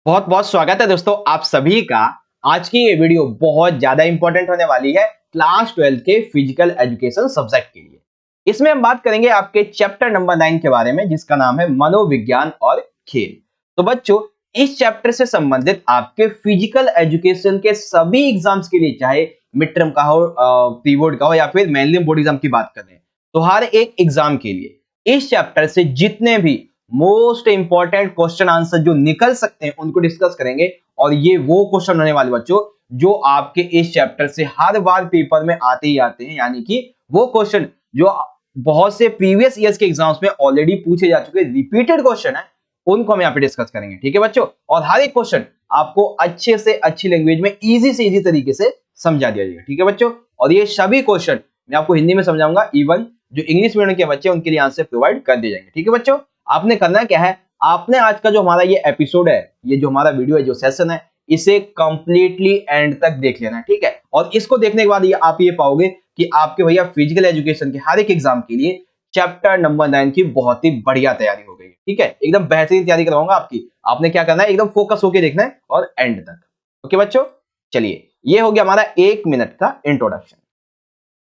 बहुत बहुत स्वागत है दोस्तों आप सभी का। आज की ये वीडियो बहुत ज्यादा इंपॉर्टेंट होने वाली है क्लास 12 के फिजिकल एजुकेशन सब्जेक्ट के लिए। इसमें हम बात करेंगे आपके चैप्टर नंबर 9 के बारे में जिसका नाम है मनोविज्ञान और खेल। तो बच्चों, इस चैप्टर से संबंधित आपके फिजिकल एजुकेशन के सभी एग्जाम्स के लिए, चाहे मिड टर्म का हो, प्री बोर्ड का हो या फिर मेनली बोर्ड एग्जाम की बात करें, तो हर एक एग्जाम के लिए इस चैप्टर से जितने भी मोस्ट इंपॉर्टेंट क्वेश्चन आंसर जो निकल सकते हैं उनको डिस्कस करेंगे। और ये वो क्वेश्चन होने वाले बच्चों जो आपके इस चैप्टर से हर बार पेपर में आते ही आते हैं, यानी कि वो क्वेश्चन जो बहुत से प्रीवियस ईयर्स के एग्जाम्स में ऑलरेडी पूछे जा चुके रिपीटेड क्वेश्चन है, उनको हम यहाँ पे डिस्कस करेंगे। ठीक है बच्चों, और हर एक क्वेश्चन आपको अच्छे से अच्छी लैंग्वेज में इजी से इजी तरीके से समझा दिया जाएगा। ठीक है बच्चों, और ये सभी क्वेश्चन मैं आपको हिंदी में समझाऊंगा, इवन जो इंग्लिश मीडियम के बच्चे उनके लिए आंसर प्रोवाइड कर दिए जाएंगे। ठीक है बच्चों, आपने करना क्या है, आपने आज का जो हमारा ये एपिसोड है, ये जो हमारा वीडियो है, जो सेशन है, इसे कंप्लीटली एंड तक देख लेना है। ठीक है, और इसको देखने के बाद आप ये पाओगे कि आपके भैया फिजिकल एजुकेशन के हर एक एग्जाम के लिए चैप्टर नंबर 9 की बहुत ही बढ़िया तैयारी हो गई है। ठीक है, एकदम बेहतरीन तैयारी करवाऊंगा आपकी। आपने क्या करना है, एकदम फोकस होकर देखना है और एंड तक। ओके बच्चों, चलिए ये हो गया हमारा 1 मिनट का इंट्रोडक्शन।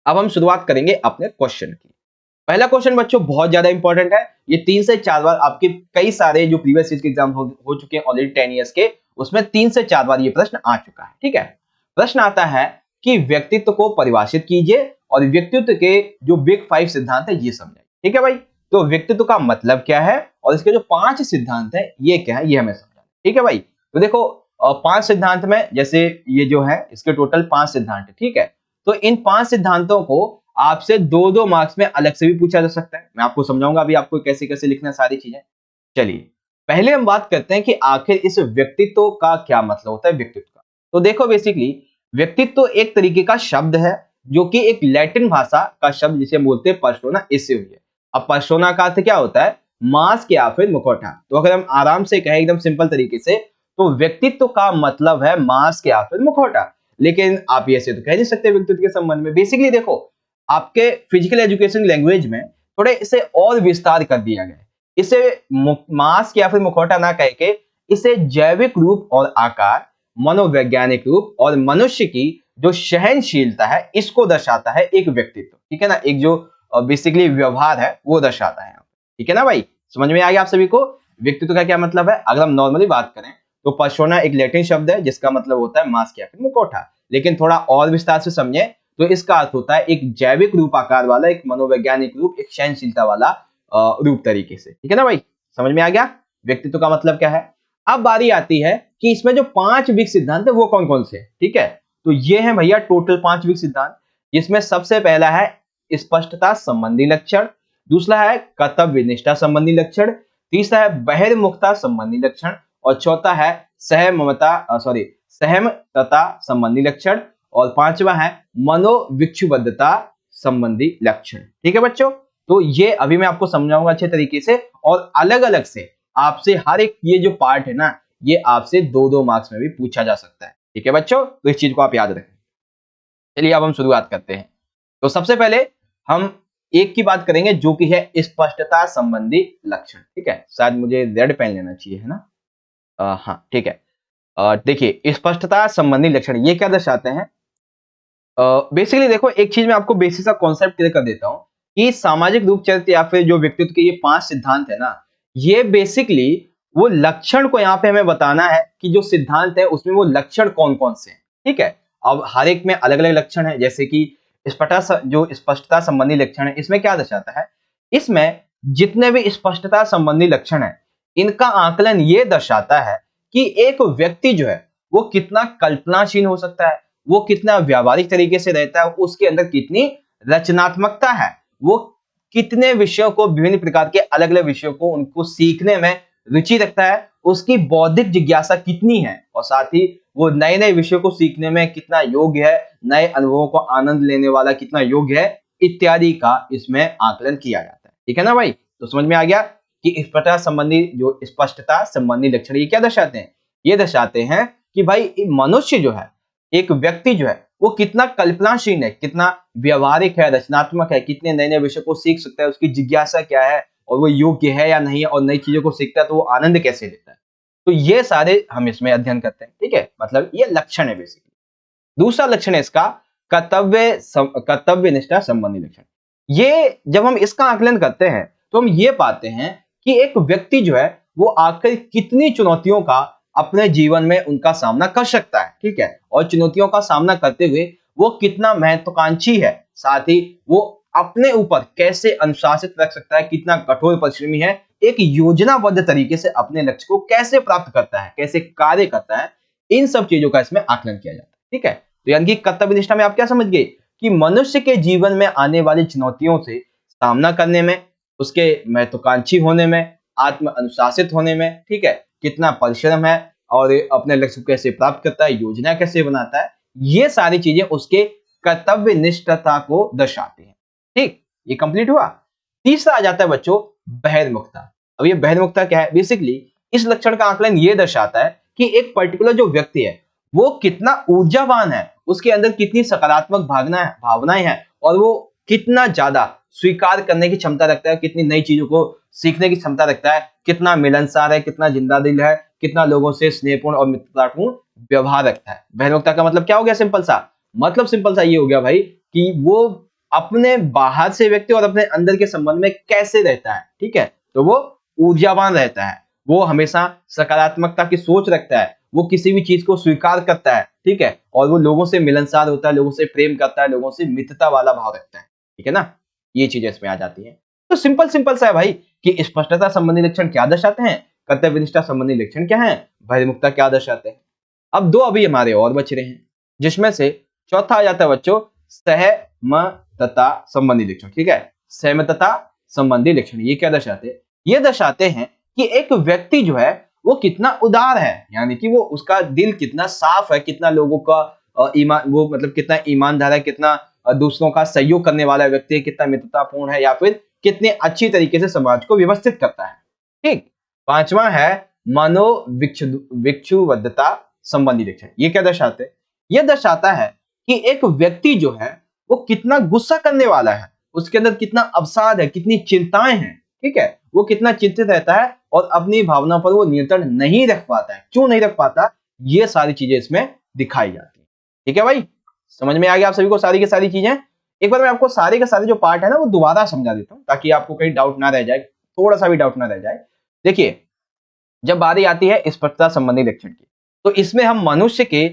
अब हम शुरुआत करेंगे अपने क्वेश्चन की। पहला क्वेश्चन बच्चों बहुत ज्यादा इंपॉर्टेंट है। ये 3 से 4 बार आपके कई सारे जो प्रीवियस ईयर के एग्जाम हो चुके हैं ऑलरेडी 10 इयर्स के, उसमें 3 से 4 बार ये प्रश्न आ चुका है। ठीक है, प्रश्न आता है कि व्यक्तित्व को परिभाषित कीजिए और व्यक्तित्व के जो बिग 5 सिद्धांत है ये समझाइए। ठीक है भाई, तो व्यक्तित्व का मतलब क्या है और इसके जो 5 सिद्धांत है ये क्या है, ये हमें समझना है। ठीक है भाई, तो देखो 5 सिद्धांत में, जैसे ये जो है इसके टोटल 5 सिद्धांत है। ठीक है, तो इन 5 सिद्धांतों को आपसे 2-2 मार्क्स में अलग से भी पूछा जा सकता है। मैं आपको समझाऊंगा अभी आपको कैसे कैसे लिखना है सारी चीजें। चलिए पहले हम बात करते हैं कि आखिर इस व्यक्तित्व का क्या मतलब होता है, व्यक्तित्व का। तो देखो बेसिकली व्यक्तित्व एक तरीके का शब्द है जो कि एक लैटिन भाषा का शब्द जिसे बोलते हैं पर्सोना, इससे हुई है। अब पर्सोना का अर्थ क्या होता है, मास्क या फिर मुखौटा। तो अगर हम आराम से कहें एकदम सिंपल तरीके से, तो व्यक्तित्व का मतलब है मास्क या फिर मुखौटा। लेकिन आप ऐसे तो कह नहीं सकते व्यक्तित्व के संबंध में। बेसिकली देखो, आपके फिजिकल एजुकेशन लैंग्वेज में थोड़े इसे और विस्तार कर दिया गया है। इसे मास्क या फिर मुखौटा ना कह के इसे जैविक रूप और आकार, मनोवैज्ञानिक रूप और मनुष्य की जो सहनशीलता है इसको दर्शाता है एक व्यक्तित्व। ठीक है ना, एक जो बेसिकली व्यवहार है वो दर्शाता है। ठीक है ना भाई, समझ में आ गया आप सभी को व्यक्तित्व का क्या मतलब है। अगर हम नॉर्मली बात करें तो पर्सोना एक लैटिन शब्द है जिसका मतलब होता है मास्क या फिर मुखौटा। लेकिन थोड़ा और विस्तार से समझे तो इसका अर्थ होता है एक जैविक रूप आकार वाला, एक मनोवैज्ञानिक रूप, एक सहनशीलता वाला रूप तरीके से। ठीक है ना भाई, समझ में आ गया व्यक्तित्व का मतलब क्या है। अब बारी आती है कि इसमें जो 5 विक सिद्धांत है वो कौन कौन से हैं। ठीक है, तो ये है भैया टोटल 5 विक सिद्धांत, जिसमें सबसे पहला है स्पष्टता संबंधी लक्षण, दूसरा है कर्तव्य निष्ठा संबंधी लक्षण, तीसरा है बहिर्मुखता संबंधी लक्षण, और चौथा है सहमतता संबंधी लक्षण, और पांचवा है मनोविक्षुब्धता संबंधी लक्षण। ठीक है बच्चों, तो ये अभी मैं आपको समझाऊंगा अच्छे तरीके से, और अलग अलग से आपसे हर एक ये जो पार्ट है ना, ये आपसे 2-2 मार्क्स में भी पूछा जा सकता है। ठीक है बच्चों, तो इस चीज को आप याद रखें। चलिए अब हम शुरुआत करते हैं। तो सबसे पहले हम एक की बात करेंगे जो कि है स्पष्टता संबंधी लक्षण। ठीक है, शायद मुझे रेड पेन लेना चाहिए, है ना। हाँ ठीक है। देखिए स्पष्टता संबंधी लक्षण ये क्या दर्शाते हैं। बेसिकली देखो, एक चीज मैं आपको बेसिक सा कॉन्सेप्ट क्लियर कर देता हूँ कि सामाजिक रूप चरित्र या फिर जो व्यक्तित्व के ये 5 सिद्धांत है ना, ये बेसिकली वो लक्षण को यहाँ पे हमें बताना है कि जो सिद्धांत है उसमें वो लक्षण कौन कौन से हैं। ठीक है, अब हर एक में अलग अलग लक्षण है। जैसे कि जो स्पष्टता संबंधी लक्षण है, इसमें क्या दर्शाता है, इसमें जितने भी स्पष्टता संबंधी लक्षण है इनका आकलन ये दर्शाता है कि एक व्यक्ति जो है वो कितना कल्पनाशील हो सकता है, वो कितना व्यावहारिक तरीके से रहता है, उसके अंदर कितनी रचनात्मकता है, वो कितने विषयों को, विभिन्न प्रकार के अलग अलग विषयों को उनको सीखने में रुचि रखता है, उसकी बौद्धिक जिज्ञासा कितनी है, और साथ ही वो नए नए विषयों को सीखने में कितना योग्य है, नए अनुभवों को आनंद लेने वाला कितना योग्य है, इत्यादि का इसमें आकलन किया जाता है। ठीक है ना भाई, तो समझ में आ गया कि स्पष्टता संबंधी लक्षण ये क्या दर्शाते हैं, ये दर्शाते हैं कि भाई मनुष्य जो है, एक व्यक्ति जो है वो कितना कल्पनाशील है, कितना व्यवहारिक है, रचनात्मक है, कितने नए नए विषय को सीख सकता है, उसकी जिज्ञासा क्या है, और वो योग्य है या नहीं है, और नई चीजों को सीखता है तो वो आनंद कैसे लेता है। तो ये सारे हम इसमें अध्ययन करते हैं, ठीक है, मतलब ये लक्षण है बेसिकली। दूसरा लक्षण है इसका कर्तव्य निष्ठा संबंधी लक्षण। ये जब हम इसका आकलन करते हैं तो हम ये पाते हैं कि एक व्यक्ति जो है वो आखिर कितनी चुनौतियों का अपने जीवन में उनका सामना कर सकता है, ठीक है, और चुनौतियों का सामना करते हुए वो कितना महत्वाकांक्षी है, साथ ही वो अपने ऊपर कैसे अनुशासित रख सकता है, कितना कठोर परिश्रमी है, एक योजनाबद्ध तरीके से अपने लक्ष्य को कैसे प्राप्त करता है, कैसे कार्य करता है, इन सब चीजों का इसमें आकलन किया जाता है, ठीक है। तो यानी कि कर्तव्य निष्ठा में आप क्या समझ गए कि मनुष्य के जीवन में आने वाली चुनौतियों से सामना करने में, उसके महत्वाकांक्षी होने में, आत्म अनुशासित होने में, ठीक है, कितना परिश्रम है और अपने लक्ष्य को कैसे प्राप्त करता है, योजना कैसे बनाता है, ये सारी चीजें उसके कर्तव्य निष्ठता को दर्शाती हैं, ठीक। ये कंप्लीट हुआ। तीसरा आ जाता है बच्चों बहिर्मुखता। अब ये बहिर्मुखता क्या है? बेसिकली इस लक्षण का आकलन ये दर्शाता है कि एक पर्टिकुलर जो व्यक्ति है वो कितना ऊर्जावान है, उसके अंदर कितनी सकारात्मक भावनाएं हैं और वो कितना ज्यादा स्वीकार करने की क्षमता रखता है, कितनी नई चीजों को सीखने की क्षमता रखता है, कितना मिलनसार है, कितना जिंदा दिल है, कितना लोगों से स्नेहपूर्ण और मित्रतापूर्ण व्यवहार रखता है। बहिर्मुखता का मतलब क्या हो गया? सिंपल सा मतलब सिंपल सा ये हो गया भाई कि वो अपने बाहर से व्यक्ति और अपने अंदर के संबंध में कैसे रहता है, ठीक है, तो वो ऊर्जावान रहता है, वो हमेशा सकारात्मकता की सोच रखता है, वो किसी भी चीज को स्वीकार करता है, ठीक है, और वो लोगों से मिलनसार होता है, लोगों से प्रेम करता है, लोगों से मित्रता वाला भाव रखता है, ठीक है ना। ये चीजें इसमें आ जाती हैं। तो सिंपल सा है भाई कि स्पष्टता संबंधी लक्षण क्या दर्शाते हैं, कर्तव्यनिष्ठा संबंधी लक्षण क्या है, बहिर्मुखता क्या दर्शाते हैं। अब दो अभी हमारे और बच रहे हैं, जिसमें से चौथा आ जाता है बच्चों सहमतता संबंधी लक्षण, ठीक है। सहमतता संबंधी लक्षण ये क्या दर्शाते हैं? ये दर्शाते हैं कि एक व्यक्ति जो है वो कितना उदार है, यानी कि वो उसका दिल कितना साफ है, कितना लोगों का ईमान, वो मतलब कितना ईमानदार है, कितना दूसरों का सहयोग करने वाला व्यक्ति है, कितना मित्रतापूर्ण है, या फिर कितने अच्छी तरीके से समाज को व्यवस्थित करता है, ठीक। पांचवा है मनोविक्षुवद्धता संबंधी लक्षण। ये क्या दर्शाते हैं? ये दर्शाता है कि एक व्यक्ति जो है वो कितना गुस्सा करने वाला है, उसके अंदर कितना अवसाद है, कितनी चिंताएं हैं, ठीक है, वो कितना चिंतित रहता है और अपनी भावना पर वो नियंत्रण नहीं रख पाता है। क्यों नहीं रख पाता? ये सारी चीजें इसमें दिखाई जाती है, ठीक है भाई। समझ में आ गया आप सभी को सारी की सारी चीजें? एक बार मैं आपको सारे के सारे जो पार्ट है ना वो दोबारा समझा देता हूं ताकि आपको कहीं डाउट ना रह जाए, थोड़ा सा भी डाउट ना रह जाए। देखिए, जब बारी आती है स्पष्टता संबंधी लक्षण की, तो इसमें हम मनुष्य के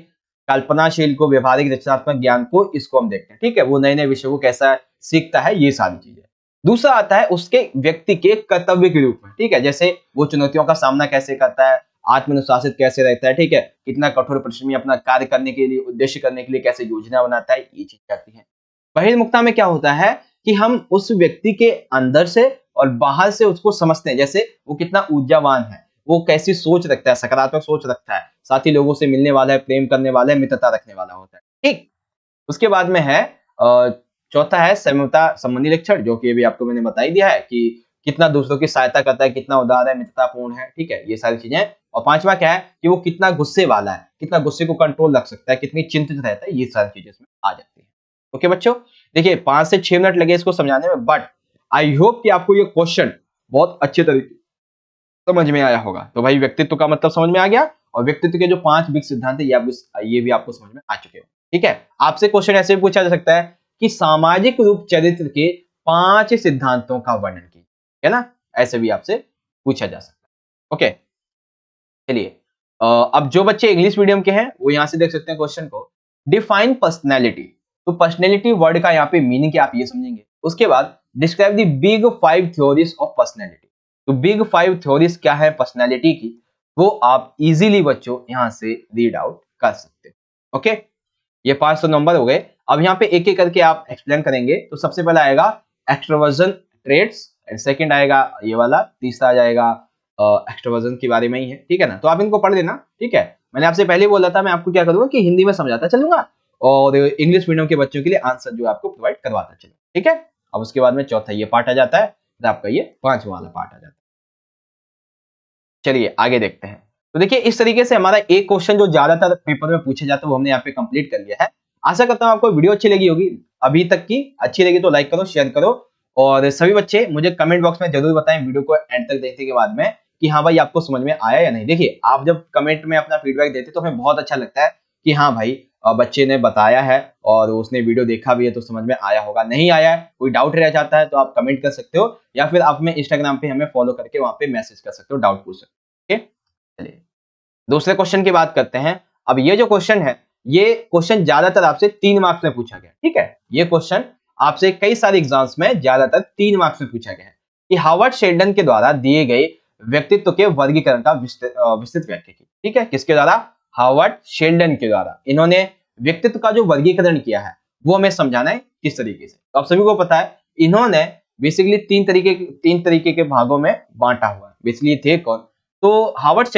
कल्पनाशील को, व्यवहारिक रचनात्मक ज्ञान को, इसको हम देखते हैं, ठीक है, वो नए नए विषयों को कैसा सीखता है, ये सारी चीजें। दूसरा आता है उसके व्यक्ति के कर्तव्य के रूप में, ठीक है, जैसे वो चुनौतियों का सामना कैसे करता है, आत्मनुशासित कैसे रहता है, ठीक है, कितना कठोर परिश्रमी अपना कार्य करने के लिए, उद्देश्य करने के लिए कैसे योजना बनाता है, ये चीज आती है। बहिर्मुखता में क्या होता है कि हम उस व्यक्ति के अंदर से और बाहर से उसको समझते हैं, जैसे वो कितना ऊर्जावान है, वो कैसी सोच रखता है, सकारात्मक सोच रखता है, साथ ही लोगों से मिलने वाला है, प्रेम करने वाला है, मित्रता रखने वाला होता है, ठीक। उसके बाद में है चौथा है समता संबंधी लक्षण, जो कि अभी आपको मैंने बता ही दिया है कि कितना दूसरों की सहायता करता है, कितना उदार है, मित्रतापूर्ण है, ठीक है, ये सारी चीजें। और पांचवा क्या है कि वो कितना गुस्से वाला है, कितना गुस्से को कंट्रोल रख सकता है, कितनी चिंतित रहता है, ये सारी चीजें इसमें आ जाती है। ओके बच्चों, देखिए 5 से 6 मिनट लगे इसको समझाने में, बट आई होप कि आपको ये क्वेश्चन बहुत अच्छे तरीके समझ में आया होगा। तो भाई व्यक्तित्व का मतलब समझ में आ गया, और व्यक्तित्व के जो 5 बिग सिद्धांत है ये भी आपको समझ में आ चुके हो, ठीक है। आपसे क्वेश्चन ऐसे भी पूछा जा सकता है कि सामाजिक रूप चरित्र के 5 सिद्धांतों का वर्णन कीजिए, है ना, ऐसे भी आपसे पूछा जा सकता है। ओके, चलिए अब जो बच्चे इंग्लिश मीडियम के हैं वो यहां से देख सकते हैं क्वेश्चन को, डिफाइन पर्सनैलिटी। तो पर्सनैलिटी वर्ड का यहाँ पे मीनिंग क्या आप ये समझेंगे। उसके बाद describe the big 5 theories of personality. तो बिग 5 थ्योरीज क्या है पर्सनैलिटी की, वो आप इजीली बच्चों यहां से रीड आउट कर सकते हो। ओके, ये 5 तो नंबर हो गए। अब यहाँ पे एक एक करके आप एक्सप्लेन करेंगे। तो सबसे पहला आएगा एक्सट्रोवर्जन ट्रेड्स, एंड सेकंड आएगा ये वाला, तीसरा आ जाएगा एक्सट्रोवर्जन के बारे में ही है, ठीक है ना। तो आप इनको पढ़ लेना, ठीक है। मैंने आपसे पहले बोला था मैं आपको क्या करूंगा कि हिंदी में समझाता चलूंगा और इंग्लिश मीडियम के बच्चों के लिए आंसर जो आपको प्रोवाइड करवाता चलूंगा, ठीक है। अब उसके बाद में चौथा ये पार्ट आ जाता है, फिर आपका ये 5वां वाला पार्ट आ जाता है। चलिए आगे देखते हैं। तो देखिए इस तरीके से हमारा एक क्वेश्चन जो ज्यादातर पेपर में पूछे जाते हैं वो हमने यहाँ पे कंप्लीट कर लिया है। आशा करता हूँ आपको वीडियो अच्छी लगी होगी, अभी तक की अच्छी लगी तो लाइक करो, शेयर करो, और सभी बच्चे मुझे कमेंट बॉक्स में जरूर बताएं वीडियो को एंड तक देखने के बाद में कि हाँ भाई आपको समझ में आया या नहीं। देखिए आप जब कमेंट में अपना फीडबैक देते तो हमें बहुत अच्छा लगता है कि हाँ भाई बच्चे ने बताया है और उसने वीडियो देखा भी है तो समझ में आया होगा। नहीं आया है, कोई डाउट रह जाता है तो आप कमेंट कर सकते हो या फिर आप हमें इंस्टाग्राम पे हमें फॉलो करके वहां पे मैसेज कर सकते हो, डाउट पूछ सकते हो। ठीक है, चलिए दूसरे क्वेश्चन की बात करते हैं। अब ये जो क्वेश्चन है, ये क्वेश्चन ज्यादातर आपसे 3 मार्क्स में पूछा गया। ठीक है, ये क्वेश्चन आपसे कई सारे एग्जाम्स में ज्यादातर 3 मार्क्स में पूछा गया है कि हार्वर्ड शेल्डन के द्वारा दिए गए व्यक्तित्व के वर्गीकरण का विस्तृत व्याख्या की। ठीक है, किसके द्वारा? हार्वर्ड शेल्डन के द्वारा। इन्होंने व्यक्तित्व का जो वर्गीकरण किया है वो हमें समझाना है किस तरीके से। तो आप सभी को पता है इन्होंने बेसिकली 3 तरीके के भागों में बांटा हुआ है। बेसिकली थे कौन? तो हार्वर्ड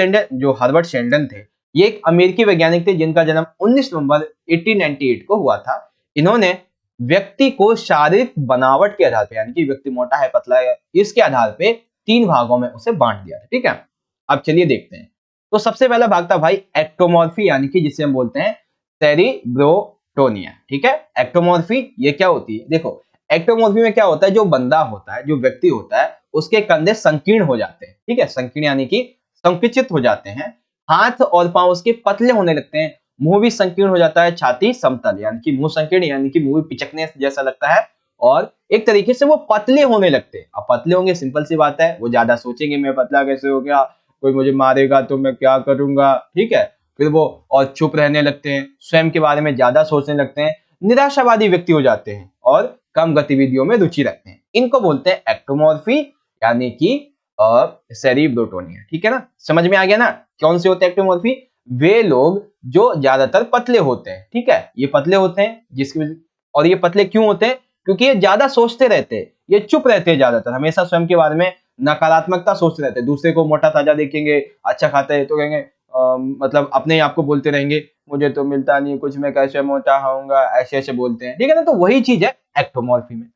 शेल्डन थे, ये एक अमेरिकी वैज्ञानिक थे जिनका जन्म 19 नवंबर 1898 को हुआ था। इन्होंने व्यक्ति को शारीरिक बनावट के आधार पे, यानी कि व्यक्ति मोटा है पतला है, इसके आधार पे 3 भागों में उसे बांट दिया था। ठीक है, अब चलिए देखते हैं। तो सबसे पहला भाग था भाई एक्टोमॉर्फी, यानी कि जिसे हम बोलते हैं सेरिब्रोटोनिया। ठीक है, एक्टोमॉर्फी ये क्या होती है? देखो एक्टोमॉर्फी में क्या होता है, जो बंदा होता है, जो व्यक्ति होता है, उसके कंधे संकीर्ण हो जाते हैं। ठीक है, संकीर्ण यानी कि संकुचित हो जाते हैं, हाथ और पांव उसके पतले होने लगते हैं, मुंह भी संकीर्ण हो जाता है, छाती समतल यानी कि मुंह संकीर्ण यानी कि मुंह पिचकने जैसा लगता है, और एक तरीके से वो पतले होने लगते हैं। अब पतले होंगे, सिंपल सी बात है, वो ज्यादा सोचेंगे मैं पतला कैसे हो गया, कोई मुझे मारेगा तो मैं क्या करूंगा। ठीक है, फिर वो और चुप रहने लगते हैं, स्वयं के बारे में ज्यादा सोचने लगते हैं, निराशावादी व्यक्ति हो जाते हैं और कम गतिविधियों में रुचि रखते हैं। इनको बोलते हैं एक्टोमॉर्फी यानी कि सेरिब्रोटोनिया। ठीक है ना, समझ में आ गया ना कौन से होते हैं एक्टोमॉर्फी? वे लोग जो ज्यादातर पतले होते हैं। ठीक है, ये पतले होते हैं और ये पतले क्यों होते हैं? क्योंकि ये ज्यादा सोचते रहते हैं, ये चुप रहते हैं, ज्यादातर हमेशा स्वयं के बारे में नकारात्मकता सोचते रहते हैं। दूसरे को मोटा ताजा देखेंगे, अच्छा खाता है तो कहेंगे मतलब अपने आप को बोलते रहेंगे मुझे तो मिलता नहीं कुछ, मैं कैसे मोटा होऊंगा, ऐसे ऐसे बोलते हैं। ठीक है ना, तो वही चीज है एक्टोमॉर्फी में।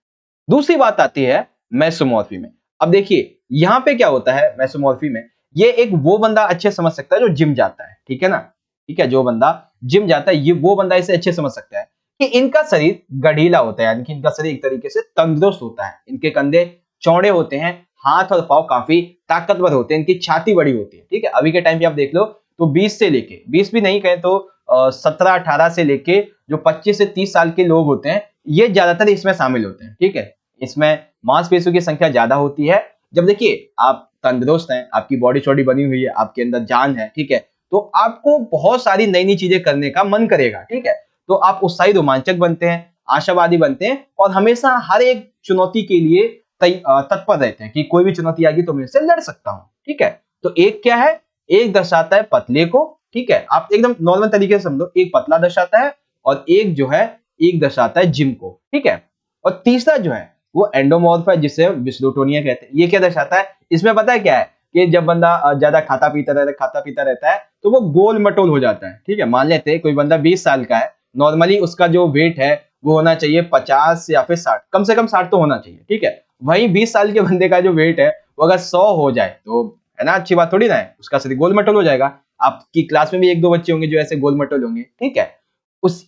दूसरी बात आती है मेसोमॉर्फी में। अब देखिए यहाँ पे क्या होता है मेसोमॉर्फी में, ये एक वो बंदा अच्छे समझ सकता है जो जिम जाता है। ठीक है ना, ठीक है, जो बंदा जिम जाता है ये वो बंदा इसे अच्छे समझ सकता है कि इनका शरीर गढ़ीला होता है, यानी कि इनका शरीर एक तरीके से तंदुरुस्त होता है, इनके कंधे चौड़े होते हैं, हाथ और पांव काफी ताकतवर होते हैं, इनकी छाती बड़ी होती है। ठीक है, अभी के टाइम पे आप देख लो तो 20 से लेके 20 भी नहीं कहे तो 17-18 से लेके जो 25 से 30 साल के लोग होते हैं ये ज्यादातर इसमें शामिल होते हैं। ठीक है, इसमें मांसपेशियों की संख्या ज्यादा होती है। जब देखिए आप तंदुरुस्त हैं, आपकी बॉडी चौड़ी बनी हुई है, आपके अंदर जान है, ठीक है, तो आपको बहुत सारी नई नई चीजें करने का मन करेगा। ठीक है, तो आप उत्साही रोमांचक बनते हैं, आशावादी बनते हैं और हमेशा हर एक चुनौती के लिए तत्पर रहते हैं कि कोई भी चुनौती आएगी तो मैं इससे लड़ सकता हूं। ठीक है, तो एक क्या है, एक दर्शाता है पतले को। ठीक है, आप एकदम नॉर्मल तरीके से समझो, एक पतला दर्शाता है और एक जो है एक दर्शाता है जिम को। ठीक है, और तीसरा जो है वो एंडोमॉर्फ है जिसे विस्लोटोनिया कहते हैं। ये क्या दर्शाता है? इसमें पता है क्या है कि जब बंदा ज्यादा खाता पीता रहता है तो वो गोल मटोल हो जाता है। ठीक है, मान लेते हैं कोई बंदा 20 साल का है, नॉर्मली उसका जो वेट है वो होना चाहिए 50 या फिर 60, कम से कम 60 तो होना चाहिए। ठीक है, वही 20 साल के बंदे का जो वेट है वो अगर 100 हो जाए तो है ना, अच्छी बात थोड़ी ना है, उसका शरीर गोल मटोल हो जाएगा। आपकी क्लास में भी 1-2 बच्चे होंगे जो ऐसे गोल मटोल होंगे। ठीक है,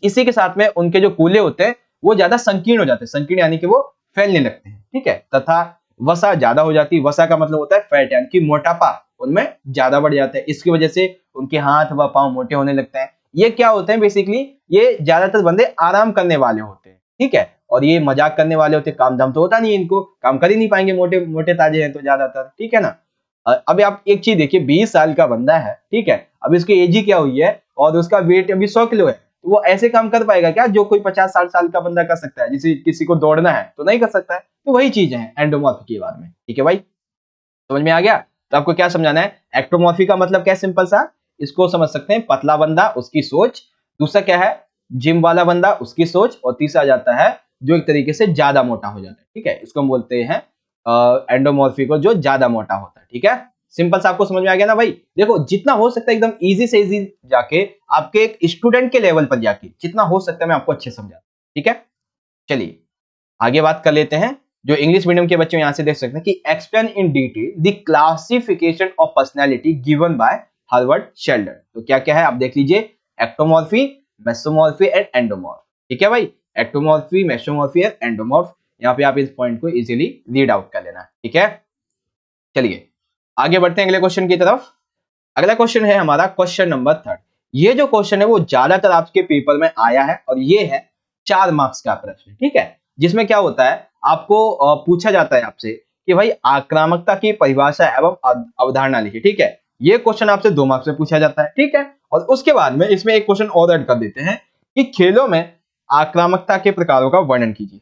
इसी के साथ में उनके जो कूल्हे होते हैं वो ज्यादा संकीर्ण हो जाते हैं, संकीर्ण यानी कि वो फैलने लगते हैं। ठीक है, तथा वसा ज्यादा हो जाती है, वसा का मतलब होता है फैट यानी कि मोटापा उनमें ज्यादा बढ़ जाता है, इसकी वजह से उनके हाथ व पांव मोटे होने लगते हैं। ये क्या होते हैं बेसिकली, ये ज्यादातर बंदे आराम करने वाले होते हैं। ठीक है, और ये मजाक करने वाले होते हैं, काम धाम तो होता नहीं है इनको, काम कर ही नहीं पाएंगे, मोटे मोटे ताजे हैं तो ज्यादातर। ठीक है ना, अब आप एक चीज देखिए, 20 साल का बंदा है, ठीक है, अब इसकी एज ही क्या हुई है और उसका वेट अभी 100 किलो है, तो वो ऐसे काम कर पाएगा क्या जो कोई 50-60 साल का बंदा कर सकता है? जिसे किसी को दौड़ना है तो नहीं कर सकता है। तो वही चीजें हैं एंडोमॉर्फी के बारे में। ठीक है भाई, समझ में आ गया? तो आपको क्या समझाना है, एक्टोमॉर्फी का मतलब क्या, सिंपल सा इसको समझ सकते हैं, पतला बंदा उसकी सोच, दूसरा क्या है जिम वाला बंदा उसकी सोच, और तीसरा जाता है जो एक तरीके से ज्यादा मोटा हो जाता है। ठीक है, इसको हम बोलते हैं एंडोमॉर्फी को, जो ज्यादा मोटा होता है। ठीक है, सिंपल सा आपको समझ में आ गया ना भाई? देखो जितना हो सकता है एकदम इजी से इजी जाके आपके एक स्टूडेंट के लेवल पर जाके जितना हो सकता है मैं आपको अच्छे समझा। ठीक है, चलिए आगे बात कर लेते हैं। जो इंग्लिश मीडियम के बच्चे यहां से देख सकते हैं कि explain in detail the classification of personality given by Harvard Sheldon. तो क्या क्या है आप देख लीजिए, एक्टोमॉर्फी, मेसोमॉर्फी एंड एंडोमॉर्फ। ठीक है भाई, एक्टोमॉर्फी, मेसोमॉर्फी एंड एंडोमॉर्फ। यहाँ पे आप इस पॉइंट को इजीली रीड आउट कर लेना। ठीक है, चलिए आगे बढ़ते हैं अगले क्वेश्चन की तरफ। अगला क्वेश्चन है हमारा क्वेश्चन नंबर 3। ये जो क्वेश्चन है वो ज्यादातर आपके पेपर में आया है और ये है 4 मार्क्स का प्रश्न, ठीक है। जिसमें क्या होता है, आपको पूछा जाता है आपसे कि भाई आक्रामकता की परिभाषा एवं अवधारणा लिखिए, ठीक है। ये क्वेश्चन आपसे 2 मार्क्स में पूछा जाता है, ठीक है। और उसके बाद में इसमें एक क्वेश्चन और ऐड कर देते हैं कि खेलों में आक्रामकता के प्रकारों का वर्णन कीजिए।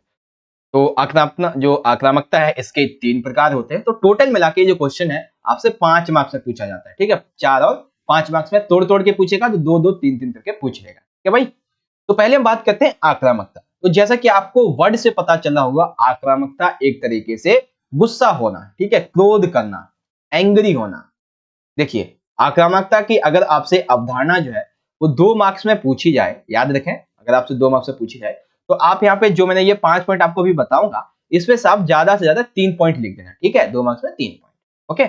तो आक्रामकता है इसके 3 प्रकार होते हैं। तो टोटल मिला के जो क्वेश्चन है आपसे 5 मार्क्स में पूछा जाता है, ठीक है। 4 और 5 मार्क्स में तोड़ तोड़ के पूछेगा, तो 2 2 3 3 करके पूछ लेगा, ठीक है भाई। तो पहले हम बात करते हैं आक्रामकता। तो जैसा कि आपको वर्ड से पता चला होगा, आक्रामकता एक तरीके से गुस्सा होना, ठीक है, क्रोध करना, एंग्री होना। देखिए, आक्रामकता की अगर आपसे अवधारणा जो है वो 2 मार्क्स में पूछी जाए, याद रखें, अगर आपसे 2 मार्क्स में पूछी जाए तो आप यहाँ पे जो मैंने ये 5 पॉइंट आपको भी बताऊंगा, इसमें से आप ज्यादा से ज्यादा 3 पॉइंट लिख देना, ठीक है। 2 मार्क्स में 3 पॉइंट, ओके।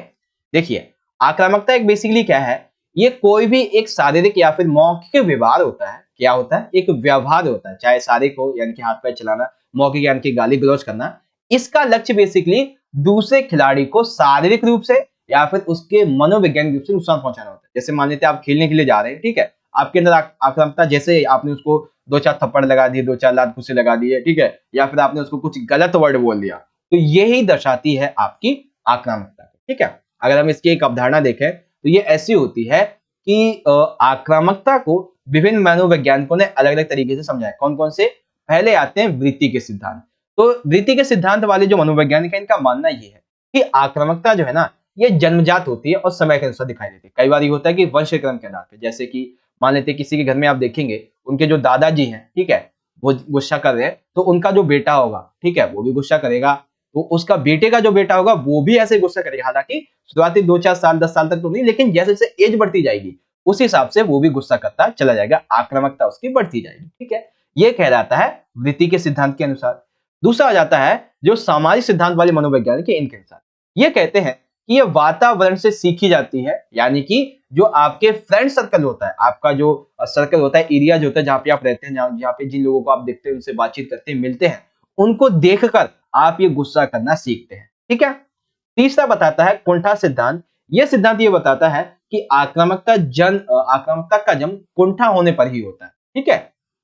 देखिए, आक्रामकता एक बेसिकली क्या है, ये कोई भी एक शारीरिक या फिर मौखिक व्यवहार होता है। क्या होता है? एक व्यवहार होता है, चाहे शारीरिक हो यानी कि हाथ पैर चलाना, मौखिक यानी कि गाली गलौज करना। इसका लक्ष्य बेसिकली दूसरे खिलाड़ी को शारीरिक रूप से या फिर उसके मनोवैज्ञानिक रूप से नुकसान पहुंचाना होता है। जैसे मान लेते हैं आप खेलने के लिए जा रहे हैं, ठीक है, आपके अंदर आक्रामकता, जैसे आपने उसको 2 4 थप्पड़ लगा दिए, 2 4 लात घुसे लगा दिए, ठीक है, या फिर आपने उसको कुछ गलत वर्ड बोल दिया, तो यही दर्शाती है आपकी आक्रामकता, ठीक है। अगर हम इसकी एक अवधारणा देखें तो ये ऐसी होती है कि आक्रामकता को विभिन्न मनोवैज्ञानिकों ने अलग अलग तरीके से समझा है। कौन कौन से? पहले आते हैं वृत्ति के सिद्धांत। तो वृत्ति के सिद्धांत वाले जो मनोवैज्ञानिक है, इनका मानना ये है कि आक्रामकता जो है ना, ये जन्मजात होती है और समय के अनुसार दिखाई देती है। कई बार ये होता है कि वंश क्रम के आधार पर, जैसे कि मान लेते हैं किसी के घर में आप देखेंगे उनके जो दादाजी हैं, ठीक है, वो गुस्सा कर रहे हैं, तो उनका जो बेटा होगा, ठीक है, वो भी गुस्सा करेगा। तो उसका बेटे का जो बेटा होगा वो भी ऐसे गुस्सा करेगा। हालांकि शुरुआती 2 4 साल 10 साल तक तो नहीं, लेकिन जैसे जैसे एज बढ़ती जाएगी उस हिसाब से वो भी गुस्सा करता चला जाएगा, आक्रामकता उसकी बढ़ती जाएगी, ठीक है। ये कहलाता है वृत्ति के सिद्धांत के अनुसार। दूसरा आ जाता है जो सामाजिक सिद्धांत वाले मनोवैज्ञानिक है, इनके अनुसार ये कहते हैं कि ये वातावरण से सीखी जाती है। यानी कि जो आपके फ्रेंड सर्कल होता है, आपका जो सर्कल होता है, एरिया जो होता है जहां पे आप रहते हैं, जहां पे जिन लोगों को आप देखते हैं, उनसे बातचीत करते हैं, मिलते हैं, उनको देखकर आप ये गुस्सा करना सीखते हैं, ठीक है। तीसरा बताता है कुंठा सिद्धांत। यह सिद्धांत ये बताता है कि आक्रामकता का जन्म कुंठा होने पर ही होता है, ठीक है।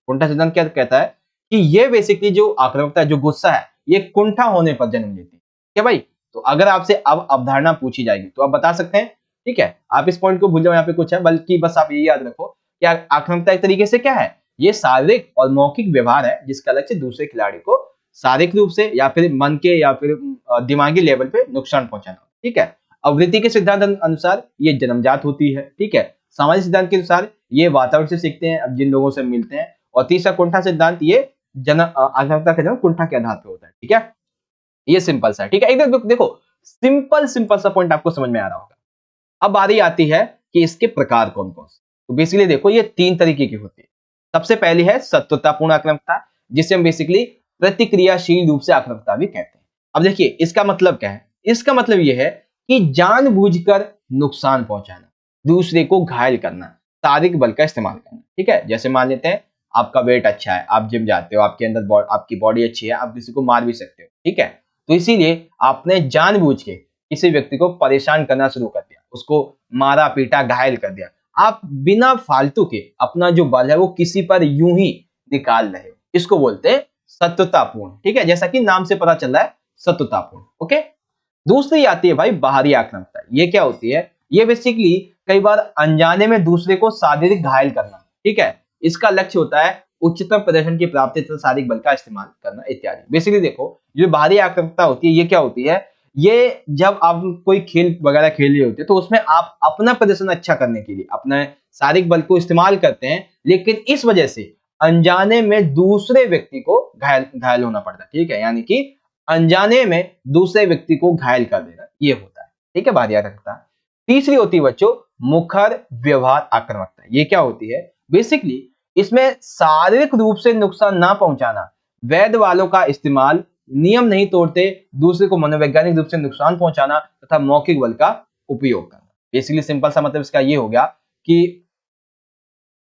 कुंठा सिद्धांत क्या कहता है कि ये बेसिकली जो आक्रामकता, जो गुस्सा है, ये कुंठा होने पर जन्म लेती है, क्या भाई। तो अगर आपसे अब अवधारणा पूछी जाएगी तो आप बता सकते हैं, ठीक है। आप इस पॉइंट को भूल जाओ, यहाँ पे कुछ है, बल्कि बस आप ये याद रखो कि आक्रामकता एक तरीके से क्या है, ये शारीरिक और मौखिक व्यवहार है जिसका लक्ष्य दूसरे खिलाड़ी को शारीरिक रूप से या फिर मन के या फिर दिमागी लेवल पे नुकसान पहुंचाना, ठीक है। अवृत्ति के सिद्धांत अनुसार ये जन्मजात होती है, ठीक है। सामाजिक सिद्धांत के अनुसार ये वातावरण से सीखते हैं, अब जिन लोगों से मिलते हैं। और तीसरा कुंठा सिद्धांत, ये आक्रामकता का जन्म कुंठा के आधार पर होता है, ठीक है। ये सिंपल सा है, ठीक है। एकदम देखो, सिंपल सा पॉइंट आपको समझ में आ रहा होगा। अब बारी आती है कि इसके प्रकार कौन कौन से। तो बेसिकली देखो, ये 3 तरीके की होती है। सबसे पहली है सत्वतापूर्ण आक्रामकता, जिसे हम बेसिकली प्रतिक्रियाशील रूप से आक्रामकता भी कहते हैं। अब देखिए इसका मतलब क्या है, इसका मतलब यह है कि जानबूझकर नुकसान पहुंचाना, दूसरे को घायल करना, शारीरिक बल का इस्तेमाल करना, ठीक है। जैसे मान लेते हैं आपका वेट अच्छा है, आप जिम जाते हो, आपके अंदर आपकी बॉडी अच्छी है, आप किसी को मार भी सकते हो, ठीक है। तो इसीलिए आपने जानबूझ के किसी व्यक्ति को परेशान करना शुरू कर दिया, उसको मारा पीटा घायल कर दिया। आप बिना फालतू के अपना जो बल है वो किसी पर यूं ही निकाल रहे हो, इसको बोलते हैं सत्वतापूर्ण, ठीक है। जैसा कि नाम से पता चल रहा है, सत्वतापूर्ण, ओके। दूसरी आती है भाई बाहरी आक्रामकता। ये क्या होती है? ये बेसिकली कई बार अनजाने में दूसरे को शारीरिक घायल करना, ठीक है। इसका लक्ष्य होता है उच्चतम प्रदर्शन की प्राप्ति तथा शारीरिक बल का इस्तेमाल करना इत्यादि। बेसिकली देखो, जो बाहरी आक्रामकता होती है ये क्या होती है, ये जब आप कोई खेल वगैरह खेल रहे होते हैं तो उसमें आप अपना प्रदर्शन अच्छा करने के लिए अपने शारीरिक बल को इस्तेमाल करते हैं, लेकिन इस वजह से अनजाने में दूसरे व्यक्ति को घायल होना पड़ता है, ठीक है। यानी कि अनजाने में दूसरे व्यक्ति को घायल कर देना, ये होता है, ठीक है, बाहरी आक्रामकता। तीसरी होती है बच्चों मुखर व्यवहार आक्रामकता। ये क्या होती है? बेसिकली इसमें शारीरिक रूप से नुकसान ना पहुंचाना, वैध वालों का इस्तेमाल, नियम नहीं तोड़ते, दूसरे को मनोवैज्ञानिक रूप से नुकसान पहुंचाना तथा मौखिक बल का उपयोग करना। बेसिकली सिंपल सा मतलब इसका ये हो गया कि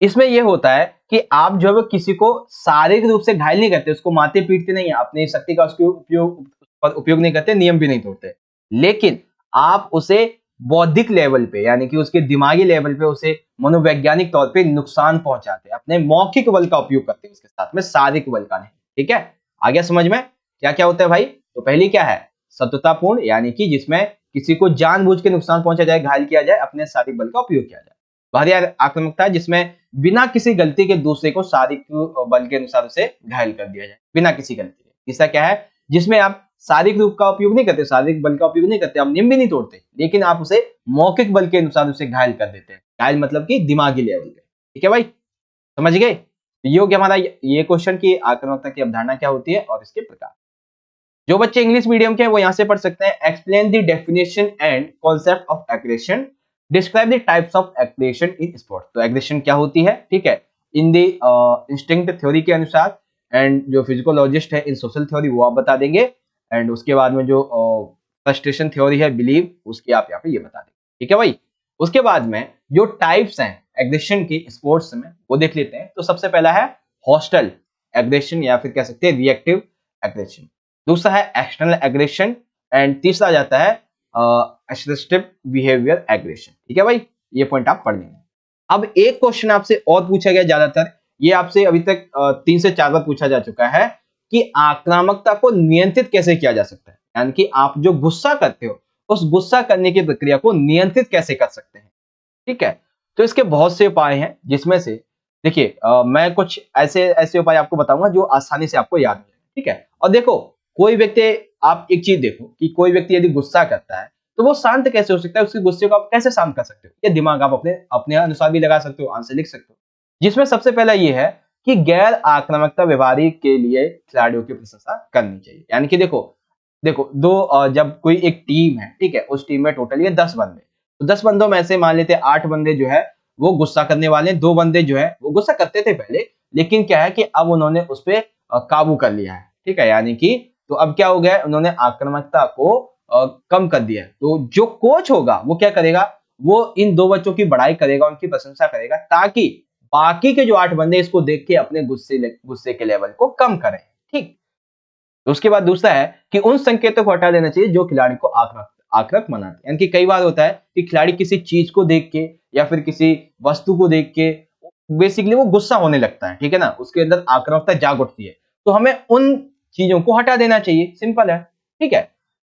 इसमें यह होता है कि आप जो है किसी को शारीरिक रूप से घायल नहीं करते, उसको मारते पीटते नहीं है, अपनी शक्ति का उसके उपयोग नहीं करते, नियम भी नहीं तोड़ते, लेकिन आप उसे बौद्धिक लेवल पे यानी कि उसके दिमागी लेवल पे उसे मनोवैज्ञानिक तौर पे नुकसान पहुंचाते हैं, अपने मौखिक बल का उपयोग करते हैं उसके साथ में शारीरिक बल का नहीं। ठीक है, आ गया समझ में क्या क्या होता है भाई? तो पहली क्या है? शत्रुतापूर्ण यानी कि जिसमें किसी को जानबूझ के नुकसान पहुंचा जाए, घायल किया जाए, अपने शारीरिक बल का उपयोग किया जाए। बाहरी आक्रामकता जिसमें बिना किसी गलती के दूसरे को शारीरिक बल के अनुसार उसे घायल कर दिया जाए, बिना किसी गलती के। तीसरा क्या है? जिसमें आप शारीरिक रूप का उपयोग नहीं करते, शारीरिक बल का उपयोग नहीं करते, आप नियम भी नहीं तोड़ते, लेकिन आप उसे मौखिक बल के अनुसार उसे घायल कर देते हैं। घायल मतलब कि दिमागी लेवल पे। ठीक है भाई, समझ गए? तो ये हो गया हमारा ये क्वेश्चन की आक्रामकता की अवधारणा क्या होती है और इसके प्रकार। जो बच्चे इंग्लिश मीडियम के हैं वो यहाँ से पढ़ सकते हैं। Explain the definition and concept of aggression, describe the types of aggression in sports. तो एग्रेशन क्या होती है, ठीक है, इन द इंस्टिंक्ट थ्योरी के अनुसार, एंड जो फिजिकोलॉजिस्ट है इन सोशल थ्योरी वो आप बता देंगे, एंड उसके बाद में जो फ्रस्ट्रेशन थ्योरी है बिलीव, उसकी आप यहाँ पे ये बता देंगे। ठीक है भाई, उसके बाद में जो टाइप्स हैं एग्रेशन की स्पोर्ट्स में वो देख लेते हैं। तो सबसे पहला है हॉस्टाइल एग्रेशन या फिर कह सकते हैं रिएक्टिव एग्रेशन, दूसरा है एक्सटर्नल एग्रेशन, एंड तीसरा जाता है असर्टिव बिहेवियर एग्रेशन। ठीक है भाई, ये पॉइंट आप पढ़ लेंगे। अब एक क्वेश्चन आपसे और पूछा गया, ज्यादातर ये आपसे अभी तक 3 से 4 बार पूछा जा चुका है कि आक्रामकता को नियंत्रित कैसे किया जा सकता है, यानी कि आप जो गुस्सा करते हो उस गुस्सा करने की प्रक्रिया को नियंत्रित कैसे कर सकते हैं। ठीक है, तो इसके बहुत से उपाय हैं, जिसमें से देखिए मैं कुछ ऐसे ऐसे उपाय आपको बताऊंगा जो आसानी से आपको याद हो जाए। ठीक है, और देखो कोई व्यक्ति, आप एक चीज देखो कि कोई व्यक्ति यदि गुस्सा करता है तो वो शांत कैसे हो सकता है, उसके गुस्से को आप कैसे शांत कर सकते हो? ये दिमाग आप अपने अपने अनुसार भी लगा सकते हो, आंसर लिख सकते हो, जिसमें सबसे पहला ये है कि गैर आक्रामकता व्यवहार के लिए खिलाड़ियों की प्रशंसा करनी चाहिए। यानी कि देखो देखो जब कोई एक टीम है, ठीक है, उस टीम में टोटल ये 10 बंदे, तो 10 बंदों में से मान लेते 8 बंदे जो है वो गुस्सा करने वाले हैं, 2 बंदे जो है वो गुस्सा करते थे पहले, लेकिन क्या है कि अब उन्होंने उस पर काबू कर लिया है। ठीक है, यानी कि तो अब क्या हो गया, उन्होंने आक्रामकता को कम कर दिया है। तो जो कोच होगा वो क्या करेगा, वो इन 2 बच्चों की बड़ाई करेगा, उनकी प्रशंसा करेगा, ताकि बाकी के जो 8 बंदे इसको देख के अपने गुस्से के लेवल को कम करें। ठीक, तो उसके बाद दूसरा है कि उन संकेतों को हटा देना चाहिए जो खिलाड़ी को आक्रामक बनाते हैं। यानी कि कई बार होता है कि खिलाड़ी किसी चीज को देख के या फिर किसी वस्तु को देख के बेसिकली वो गुस्सा होने लगता है, ठीक है ना, उसके अंदर आक्रामकता जाग उठती है, तो हमें उन चीजों को हटा देना चाहिए, सिंपल है। ठीक है,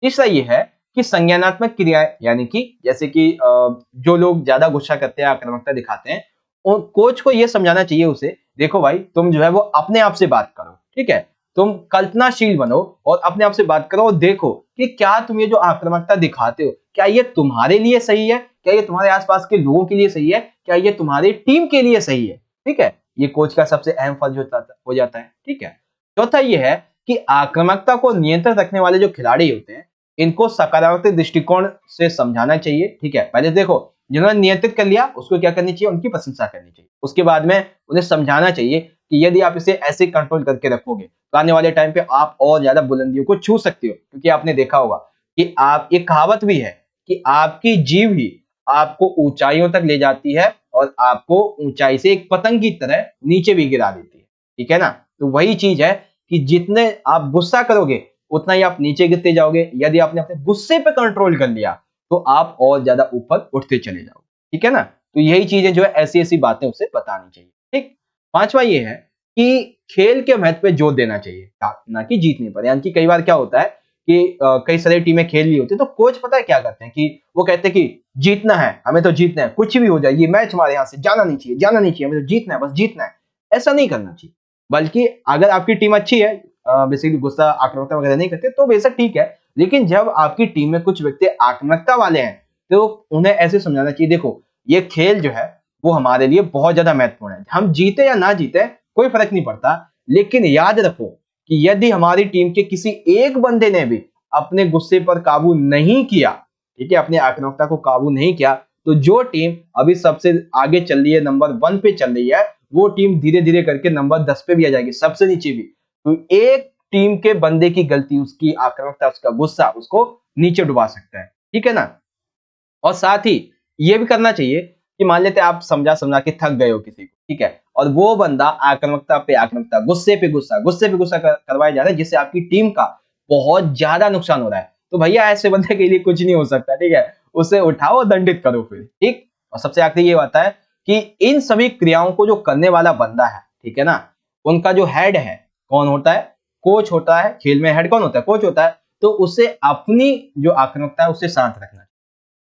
तीसरा ये है कि संज्ञानात्मक क्रियाएं, यानी कि जैसे कि जो लोग ज्यादा गुस्सा करते हैं, आक्रामकता दिखाते हैं, कोच को ये समझाना चाहिए उसे, देखो भाई तुम जो है वो अपने आप से बात करो, ठीक है, तुम कल्पनाशील बनो और अपने आप से बात करो और देखो कि क्या तुम ये जो आक्रामकता दिखाते हो, क्या ये तुम्हारे लिए सही है, क्या ये तुम्हारे आसपास के लोगों के लिए सही है, क्या ये तुम्हारी टीम के लिए सही है। ठीक है, ये कोच का सबसे अहम फर्ज हो जाता है। ठीक है, चौथा ये है कि आक्रामकता को नियंत्रित रखने वाले जो खिलाड़ी होते हैं इनको सकारात्मक दृष्टिकोण से समझाना चाहिए। ठीक है, पहले देखो जिन्होंने नियंत्रित कर लिया उसको क्या करनी चाहिए, उनकी प्रशंसा करनी चाहिए। उसके बाद में उन्हें समझाना चाहिए कि यदि आप इसे ऐसे कंट्रोल करके रखोगे तो आने वाले टाइम पे आप और ज्यादा बुलंदियों को छू सकते हो, क्योंकि आपने देखा होगा कि आप, एक कहावत भी है कि आपकी जीभ ही आपको ऊंचाइयों तक ले जाती है और आपको ऊंचाई से एक पतंग की तरह नीचे भी गिरा देती है। ठीक है ना, तो वही चीज है कि जितने आप गुस्सा करोगे उतना ही आप नीचे गिरते जाओगे, यदि आपने अपने गुस्से पे कंट्रोल कर लिया तो आप और ज्यादा ऊपर उठते चले जाओगे। ठीक है ना, तो यही चीजें जो है ऐसी ऐसी बातें उसे बतानी चाहिए। ठीक, पांचवा ये है कि खेल के महत्व पे जोर देना चाहिए, ना कि जीतने पर। यानी कि कई बार क्या होता है कि कई सारी टीमें खेल रही होती है तो कोच पता है क्या करते हैं कि वो कहते हैं कि जीतना है, हमें तो जीतना है, कुछ भी हो जाए, ये मैच हमारे यहाँ से जाना नहीं चाहिए, जाना नहीं चाहिए, हमें तो जीतना है, बस जीतना है। ऐसा नहीं करना चाहिए, बल्कि अगर आपकी टीम अच्छी है, बेसिकली गुस्सा आक्रामकता वगैरह नहीं करते तो बेशक ठीक है, लेकिन जब आपकी टीम में कुछ व्यक्ति आक्रामकता वाले हैं तो उन्हें ऐसे समझाना चाहिए, देखो ये खेल जो है वो हमारे लिए बहुत ज्यादा महत्वपूर्ण है, हम जीते या ना जीते कोई फर्क नहीं पड़ता, लेकिन याद रखो कि यदि हमारी टीम के किसी एक बंदे ने भी अपने गुस्से पर काबू नहीं किया, ठीक है, अपने आक्रामकता को काबू नहीं किया, तो जो टीम अभी सबसे आगे चल रही है, नंबर 1 पे चल रही है, वो टीम धीरे धीरे करके नंबर 10 पे भी आ जाएगी, सबसे नीचे भी। तो एक टीम के बंदे की गलती, उसकी आक्रामकता, उसका गुस्सा उसको नीचे डुबा सकता है। ठीक है ना, और साथ ही ये भी करना चाहिए कि मान लेते आप समझा समझा के थक गए हो किसी को, ठीक है, और वो बंदा आक्रामकता पे आक्रामकता, गुस्से पे गुस्सा करवाया जा रहा है, जिससे आपकी टीम का बहुत ज्यादा नुकसान हो रहा है, तो भैया ऐसे बंदे के लिए कुछ नहीं हो सकता। ठीक है, उसे उठाओ और दंडित करो फिर, ठीक। और सबसे आखिरी ये आता है कि इन सभी क्रियाओं को जो करने वाला बंदा है, ठीक है ना, उनका जो हेड है कौन होता है, कोच होता है। खेल में हेड कौन होता है, कोच होता है। तो उसे अपनी जो आक्रामकता है उससे शांत रखना।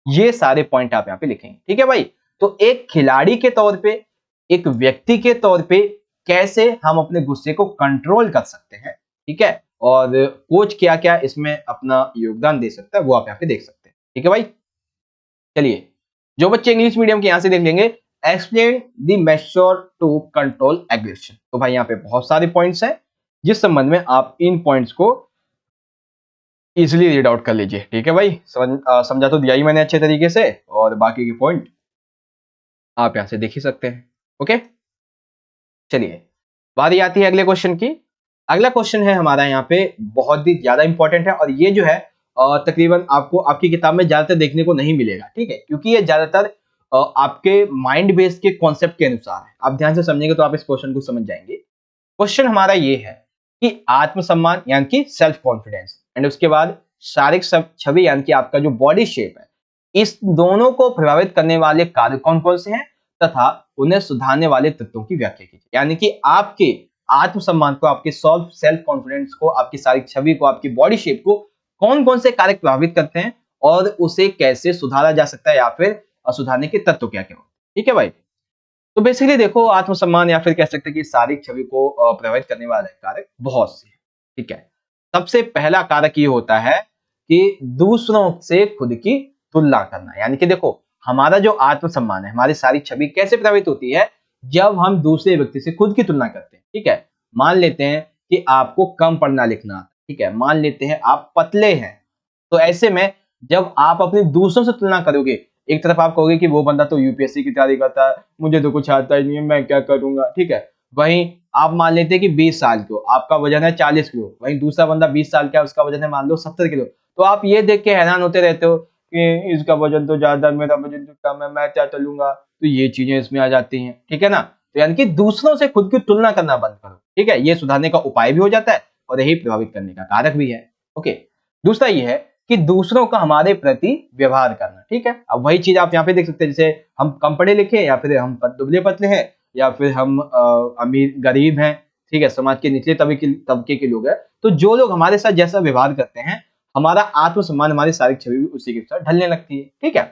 ये सारे पॉइंट आप यहाँ पे लिखेंगे, ठीक है भाई। तो एक खिलाड़ी के तौर पे, एक व्यक्ति के तौर पे कैसे हम अपने गुस्से को कंट्रोल कर सकते हैं, ठीक है, और कोच क्या क्या इसमें अपना योगदान दे सकता है वो आप यहाँ पे देख सकते हैं, ठीक है भाई। चलिए, जो बच्चे इंग्लिश मीडियम के यहां से देख लेंगे, explain the method to control aggression. तो भाई यहाँ पे बहुत सारे पॉइंट्स हैं जिस संबंध में आप इन पॉइंट्स को इजिली रीड आउट कर लीजिए, ठीक है भाई। समझा तो दिया ही मैंने अच्छे तरीके से, और बाकी के पॉइंट आप यहां से देख ही सकते हैं। ओके, चलिए, बारी आती है अगले क्वेश्चन की। अगला क्वेश्चन है हमारा यहाँ पे बहुत ही ज्यादा इंपॉर्टेंट है, और ये जो है तकरीबन आपको आपकी किताब में ज्यादातर देखने को नहीं मिलेगा, ठीक है, क्योंकि ये ज्यादातर आपके माइंड बेस्ड के कॉन्सेप्ट के अनुसार है। आप ध्यान से समझेंगे तो आप इस क्वेश्चन को समझ जाएंगे। क्वेश्चन हमारा ये है कि आत्मसम्मान यानी कि सेल्फ कॉन्फिडेंस, एंड उसके बाद शारीरिक छवि यानी कि आपका जो बॉडी शेप है, इस दोनों को प्रभावित करने वाले कारक कौन कौन से हैं तथा उन्हें सुधारने वाले तत्वों की व्याख्या कीजिए। यानी कि आपके आत्मसम्मान को, आपके सेल्फ कॉन्फिडेंस को, आपकी शारीरिक छवि को, आपकी बॉडी शेप को कौन कौन से कारक प्रभावित करते हैं और उसे कैसे सुधारा जा सकता है, या फिर सुधारने के तत्व क्या क्या होते हैं, ठीक है भाई। तो बेसिकली देखो, आत्मसम्मान या फिर कह सकते हैं कि शारीरिक छवि को प्रभावित करने वाले कारक बहुत से हैं, ठीक है। सबसे पहला कारक ये होता है कि दूसरों से खुद की तुलना करना। यानी कि देखो, हमारा जो आत्मसम्मान है, हमारी शारीरिक छवि कैसे प्रभावित होती है, जब हम दूसरे व्यक्ति से खुद की तुलना करते हैं, ठीक है। मान लेते हैं कि आपको कम पढ़ना लिखना आता है, ठीक है, मान लेते हैं आप पतले हैं, तो ऐसे में जब आप अपने दूसरों से तुलना करोगे, एक तरफ आप कहोगे कि वो बंदा तो यूपीएससी की तैयारी करता है, मुझे तो कुछ आता ही नहीं है, मैं क्या करूंगा, ठीक है। वहीं आप मान लेते हैं कि 20 साल के हो, आपका वजन है 40 किलो, वहीं दूसरा बंदा 20 साल का है, उसका वजन है मान लो 70 किलो। तो आप ये देख के हैरान होते रहते हो कि इसका वजन तो ज्यादा, मेरा वजन तो कम है, मैं क्या चलूंगा। तो ये चीजें इसमें आ जाती हैं, ठीक है ना। तो यानी कि दूसरों से खुद की तुलना करना बंद करो, ठीक है। ये सुधारने का उपाय भी हो जाता है और यही प्रभावित करने का कारक भी है। ओके, दूसरा ये है कि दूसरों का हमारे प्रति व्यवहार करना, ठीक है। अब वही चीज आप यहाँ पे देख सकते हैं, जैसे हम कम पढ़े लिखे हैं, या फिर हम दुबले पतले हैं, या फिर हम अमीर गरीब हैं, ठीक है, समाज के निचले तबके के लोग हैं, तो जो लोग हमारे साथ जैसा व्यवहार करते हैं, हमारा आत्मसम्मान, हमारी शारीरिक छवि भी उसी के साथ ढलने लगती है, ठीक है।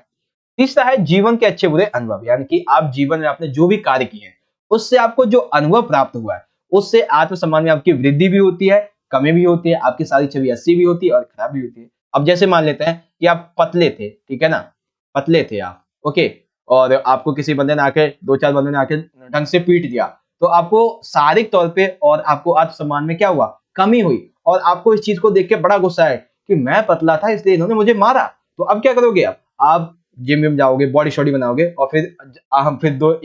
तीसरा है जीवन के अच्छे बुरे अनुभव। यानी कि आप जीवन में आपने जो भी कार्य किए हैं, उससे आपको जो अनुभव प्राप्त हुआ है, उससे आत्मसम्मान में आपकी वृद्धि भी होती है, कमी भी होती है, आपकी सारी छवि अच्छी भी होती है और खराब भी होती है। अब जैसे मान लेते हैं कि आप पतले थे, ठीक है ना, पतले थे आप, ओके, और आपको किसी बंदे ने आके, दो चार बंदे ने आके ढंग से पीट दिया, तो आपको शारीरिक तौर पे और आपको आत्मसम्मान में क्या हुआ, कमी हुई, और आपको इस चीज को देख के बड़ा गुस्सा है कि मैं पतला था इसलिए इन्होंने मुझे मारा। तो अब क्या करोगे, आप जिम विम जाओगे, बॉडी शॉडी बनाओगे, और फिर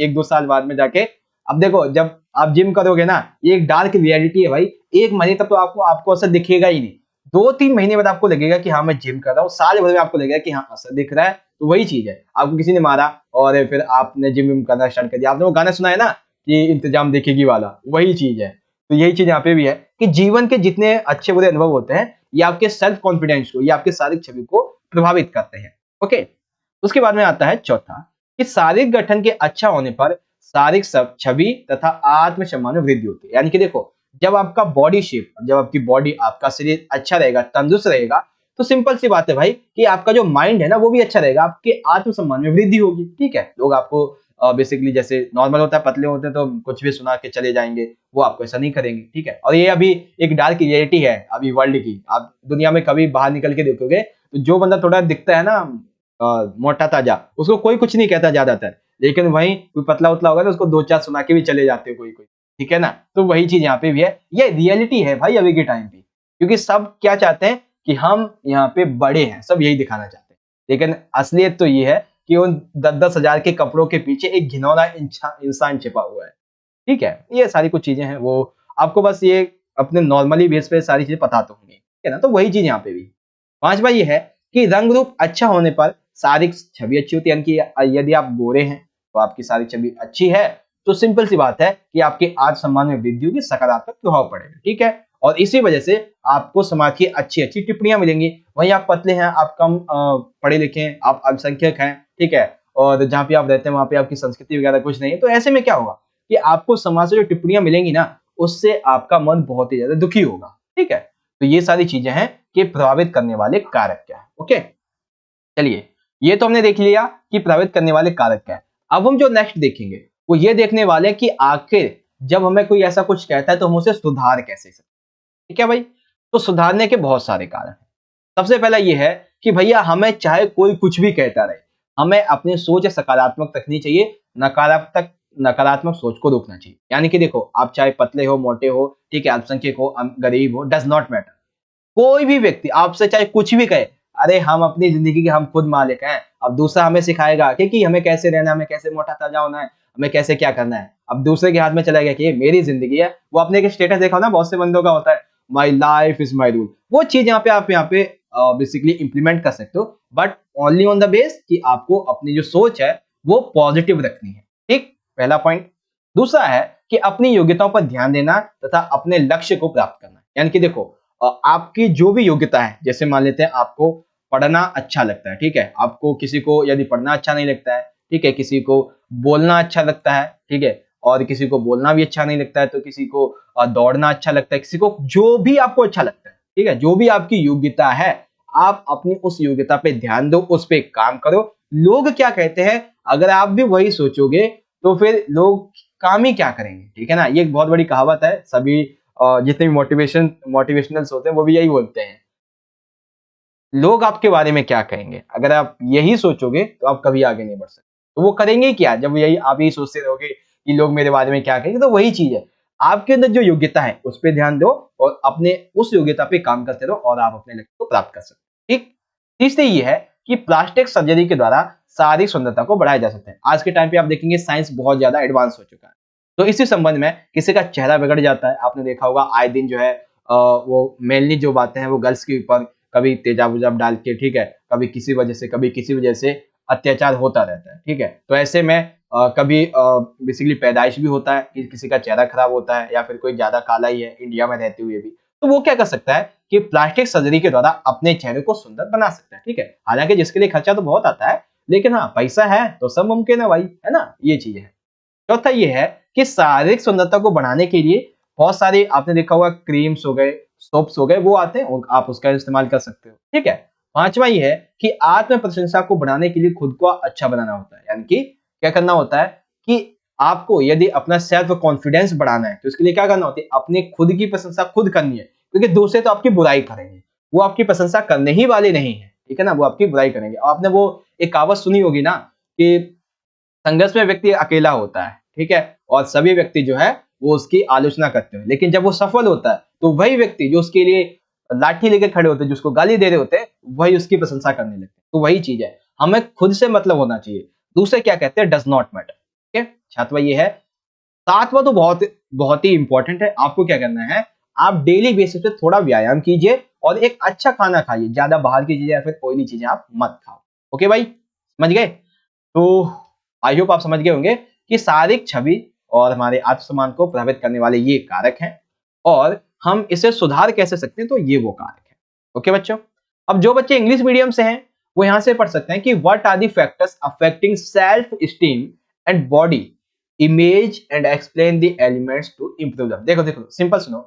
एक दो साल बाद में जाके, अब देखो, जब आप जिम करोगे ना, ये एक डार्क रियलिटी है भाई, एक महीने तक तो आपको असर दिखेगा ही नहीं, 2-3 महीने बाद आपको लगेगा कि हाँ मैं जिम कर रहा हूँ, साल भर में आपको लगेगा कि हाँ असर दिख रहा है। तो वही चीज है, आपको किसी ने मारा और फिर आपने जिम विम करना स्टार्ट कर दिया, आपने वो गाना सुना है ना कि इंतजाम देखेगी वाला, वही चीज है। तो यही चीज यहाँ पे भी है कि जीवन के जितने अच्छे बुरे अनुभव होते हैं, ये आपके सेल्फ कॉन्फिडेंस को, ये आपके शारीरिक छवि को प्रभावित करते हैं। ओके, उसके बाद में आता है चौथा, कि शारीरिक गठन के अच्छा होने पर शारीरिक छवि तथा आत्मसम्मान में वृद्धि होती है। यानी कि देखो, जब आपका बॉडी शेप, जब आपकी बॉडी, आपका शरीर अच्छा रहेगा, तंदुरुस्त रहेगा, तो सिंपल सी बात है भाई कि आपका जो माइंड है ना वो भी अच्छा रहेगा, आपके आत्मसम्मान में वृद्धि होगी, ठीक है। लोग आपको बेसिकली, जैसे नॉर्मल होता है, पतले होते हैं तो कुछ भी सुना के चले जाएंगे, वो आपको ऐसा नहीं करेंगे, ठीक है। और ये अभी एक डार्क रियलिटी है अभी वर्ल्ड की। आप दुनिया में कभी बाहर निकल के देखोगे तो जो बंदा थोड़ा दिखता है ना मोटा ताजा, उसको कोई कुछ नहीं कहता ज्यादातर, लेकिन वहीं कोई पतला उतला होगा तो उसको दो चार सुना के भी चले जाते हैं कोई कोई, ठीक है ना। तो वही चीज यहाँ पे भी है, ये रियलिटी है भाई अभी के टाइम पे, क्योंकि सब क्या चाहते हैं कि हम यहाँ पे बड़े हैं, सब यही दिखाना चाहते हैं, लेकिन असलियत तो ये है कि उन 10-10 हजार के कपड़ों के पीछे एक घिनौना इंसान छिपा हुआ है, ठीक है। ये सारी कुछ चीजें हैं, वो आपको बस ये अपने नॉर्मली बेस पे सारी चीजें पता तो होंगी, ठीक है ना। तो वही चीज यहाँ पे भी। पांचवा ये है कि रंग रूप अच्छा होने पर शारीरिक छवि अच्छी होती है। यानी कि यदि आप गोरे हैं तो आपकी शारीरिक छवि अच्छी है, तो सिंपल सी बात है कि आपके आत्मसम्मान में वृद्धि होगी, सकारात्मक प्रभाव पड़ेगा, ठीक है। और इसी वजह से आपको समाज की अच्छी अच्छी टिप्पणियां मिलेंगी। वहीं आप पतले हैं, आप कम पढ़े लिखे हैं, आप अल्पसंख्यक हैं, ठीक है, और जहाँ पे आप रहते हैं वहां पे आपकी संस्कृति वगैरह कुछ नहीं है, तो ऐसे में क्या होगा कि आपको समाज से जो टिप्पणियां मिलेंगी ना, उससे आपका मन बहुत ही ज्यादा दुखी होगा। ठीक है, तो ये सारी चीजें हैं कि प्रभावित करने वाले कारक क्या है। ओके, चलिए, ये तो हमने देख लिया कि प्रभावित करने वाले कारक क्या है। अब हम जो नेक्स्ट देखेंगे वो ये देखने वाले हैं कि आखिर जब हमें कोई ऐसा कुछ कहता है तो हम उसे सुधार कैसे सकते हैं। ठीक है भाई, तो सुधारने के बहुत सारे कारण हैं। सबसे पहला ये है कि भैया हमें चाहे कोई कुछ भी कहता रहे, हमें अपनी सोच सकारात्मक रखनी चाहिए, नकारात्मक नकारात्मक सोच को रोकना चाहिए। यानी कि देखो, आप चाहे पतले हो, मोटे हो, ठीक है, अल्पसंख्यक हो, गरीब हो, डज नॉट मैटर। कोई भी व्यक्ति आपसे चाहे कुछ भी कहे, अरे हम अपनी जिंदगी के हम खुद मालिक हैं। अब दूसरा हमें सिखाएगा कि हमें कैसे रहना है, हमें कैसे मोटा ताजा होना है, हमें कैसे क्या करना है। अब दूसरे के हाथ में चला गया कि ये मेरी जिंदगी है। वो आपने एक स्टेटस देखा हो ना, बहुत से बंदों का होता है, my life is my rule. वो चीज यहाँ पे आप बेसिकली इंप्लीमेंट कर सकते हो, but only on the base कि आपको अपनी जो सोच है वो पॉजिटिव रखनी है। ठीक, पहला पॉइंट। दूसरा है कि अपनी योग्यताओं पर ध्यान देना तथा अपने लक्ष्य को प्राप्त करना। यानी कि देखो, आपकी जो भी योग्यता है, जैसे मान लेते हैं आपको पढ़ना अच्छा लगता है, ठीक है, आपको किसी को यदि पढ़ना अच्छा नहीं लगता है, ठीक है, किसी को बोलना अच्छा लगता है, ठीक है, और किसी को बोलना भी अच्छा नहीं लगता है, तो किसी को दौड़ना अच्छा लगता है, किसी को जो भी आपको अच्छा लगता है, ठीक है, जो भी आपकी योग्यता है, आप अपनी उस योग्यता पे ध्यान दो, उस पे काम करो। लोग क्या कहते हैं, अगर आप भी वही सोचोगे तो फिर लोग काम ही क्या करेंगे। ठीक है ना, ये एक बहुत बड़ी कहावत है, सभी जितने भी मोटिवेशनल्स होते हैं वो भी यही बोलते हैं, लोग आपके बारे में क्या कहेंगे। अगर आप यही सोचोगे तो आप कभी आगे नहीं बढ़ सकते। तो वो करेंगे क्या, जब आप यही सोचते रहोगे कि लोग मेरे बारे में क्या कहेंगे। तो वही चीज है, आपके अंदर जो योग्यता है उस पर ध्यान दो और अपने उस योग्यता पे काम करते रहो और आप अपने लक्ष्य को प्राप्त कर सकते हो। ठीक, तीसरी ये है कि प्लास्टिक सर्जरी के द्वारा शारीरिक सुंदरता को बढ़ाया जा सकता है। आज के टाइम पे आप देखेंगे साइंस बहुत ज्यादा एडवांस हो चुका है, तो इसी संबंध में किसी का चेहरा बिगड़ जाता है, आपने देखा होगा आए दिन जो है वो मेनली जो बातें हैं वो गर्ल्स के ऊपर कभी तेजाब उजाब डाल के, ठीक है, कभी किसी वजह से, कभी किसी वजह से अत्याचार होता रहता है। ठीक है, तो ऐसे में कभी बेसिकली पैदाइश भी होता है कि किसी का चेहरा खराब होता है, या फिर कोई ज्यादा काला ही है इंडिया में रहते हुए भी, तो वो क्या कर सकता है कि प्लास्टिक सर्जरी के द्वारा अपने चेहरे को सुंदर बना सकता है। ठीक है, हालांकि जिसके लिए खर्चा तो बहुत आता है, लेकिन हाँ, पैसा है तो सब मुमकिन है भाई, है ना, ये चीज है। चौथा ये है कि शारीरिक सुंदरता को बढ़ाने के लिए बहुत सारे आपने देखा होगा क्रीम्स हो गए, सोप्स हो गए, वो आते हैं और आप उसका इस्तेमाल कर सकते हो। ठीक है, पांचवा ये है कि आत्म प्रशंसा को बढ़ाने के लिए खुद को अच्छा बनाना होता है। यानी कि क्या करना होता है कि आपको यदि अपना सेल्फ कॉन्फिडेंस बढ़ाना है तो इसके लिए क्या करना होता है, अपने खुद की प्रशंसा खुद करनी है, क्योंकि दूसरे तो आपकी बुराई करेंगे, वो आपकी प्रशंसा करने ही वाले नहीं है। ठीक है ना, वो आपकी बुराई करेंगे। आपने वो एक कहावत सुनी होगी ना कि संघर्ष में व्यक्ति अकेला होता है, ठीक है, और सभी व्यक्ति जो है वो उसकी आलोचना करते हैं, लेकिन जब वो सफल होता है तो वही व्यक्ति जो उसके लिए लाठी लेकर खड़े होते हैं, जिसको गाली दे रहे होते हैं, वही उसकी प्रशंसा करने लगते हैं। तो वही चीज है, हमें खुद से मतलब होना चाहिए, दूसरे क्या कहते हैं डज नॉट मैटर। ठीक है, छात्रा ये है। सातवां तो बहुत बहुत ही इंपॉर्टेंट है, आपको क्या करना है, आप डेली बेसिस पे थोड़ा व्यायाम कीजिए और एक अच्छा खाना खाइए, ज्यादा बाहर की चीजें या फिर कोई भी चीजें आप मत खाओ। ओके भाई, समझ गए। तो आई होप आप समझ गए होंगे कि शारीरिक छवि और हमारे आत्मसम्मान को प्रभावित करने वाले ये कारक हैं, और हम इसे सुधार कैसे सकते हैं, तो ये वो कारक है। ओके बच्चों, अब जो बच्चे इंग्लिश मीडियम से हैं वो यहां से पढ़ सकते हैं कि what are the factors affecting self esteem and body image and explain the elements to improve them. देखो देखो, सिंपल सुनो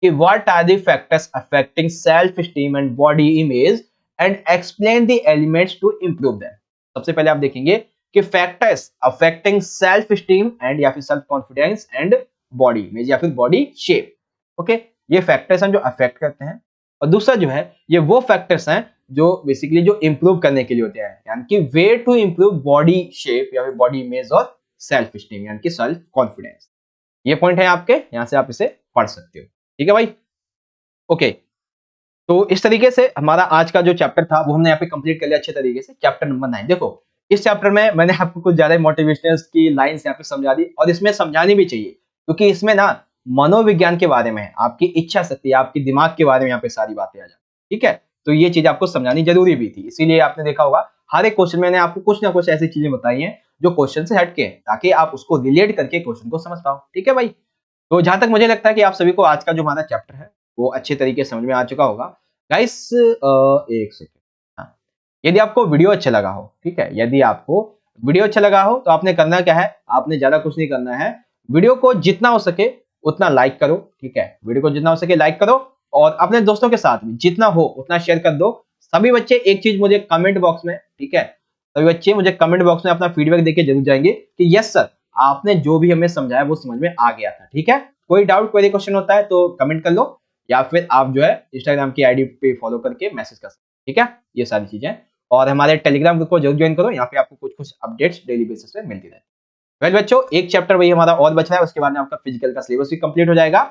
कि what are the factors affecting self esteem and body image and explain the elements to improve them. सबसे पहले आप देखेंगे कि factors affecting self esteem and या फिर self confidence and body image या फिर बॉडी शेप। ओके, ये फैक्टर्स हैं जो अफेक्ट करते हैं, और दूसरा जो है ये वो फैक्टर्स हैं जो बेसिकली जो इंप्रूव करने के लिए होते हैं, यानी कि way to improve body shape या फिर बॉडी इमेज और सेल्फ स्टीम यानी कि सेल्फ कॉन्फिडेंस। ये पॉइंट है आपके, यहां से आप इसे पढ़ सकते हो। ठीक है भाई, ओके। तो इस तरीके से हमारा आज का जो चैप्टर था वो हमने यहाँ पे कंप्लीट कर लिया अच्छे तरीके से, चैप्टर नंबर 9। देखो, इस चैप्टर में मैंने आपको कुछ ज्यादा मोटिवेशनल की लाइंस यहाँ पे समझा दी, और इसमें समझानी भी चाहिए, क्योंकि इसमें ना मनोविज्ञान के बारे में, आपकी इच्छा शक्ति, आपकी दिमाग के बारे में यहाँ पे सारी बातें आ जाती। ठीक है, तो ये चीज आपको समझानी जरूरी भी थी, इसीलिए आपने देखा होगा हर एक क्वेश्चन मैंने आपको कुछ ना कुछ ऐसी चीजें बताई हैं जो क्वेश्चन से हटके हैं, ताकि आप उसको रिलेट करके क्वेश्चन को समझ पाओ। ठीक है भाई, तो जहां तक मुझे लगता है कि आप सभी को आज का जो हमारा चैप्टर है वो अच्छे तरीके से समझ में आ चुका होगा। गाइस एक सेकेंड, हाँ, यदि आपको वीडियो अच्छा लगा हो, ठीक है, यदि आपको वीडियो अच्छा लगा हो तो आपने करना क्या है, आपने ज्यादा कुछ नहीं करना है, वीडियो को जितना हो सके उतना लाइक करो, ठीक है, वीडियो को जितना हो सके लाइक करो और अपने दोस्तों के साथ में जितना हो उतना शेयर कर दो। सभी बच्चे एक चीज मुझे कमेंट बॉक्स में, ठीक है, सभी बच्चे मुझे कमेंट बॉक्स में अपना फीडबैक देके जरूर जाएंगे कि यस सर, आपने जो भी हमें समझाया वो समझ में आ गया था, ठीक है। कोई डाउट कोई क्वेश्चन होता है तो कमेंट कर लो या फिर आप जो है इंस्टाग्राम की आईडी पे फॉलो करके मैसेज कर सकते हैं, ठीक है, ये सारी चीजें। और हमारे टेलीग्राम ग्रुप को जरूर ज्वाइन करो, यहाँ पे आपको कुछ कुछ अपडेट्स डेली बेसिस पे मिलती रहती है। वेल बच्चों, एक चैप्टर वही हमारा और बच रहा है, उसके बाद में आपका फिजिकल का सिलेबस भी कंप्लीट हो जाएगा।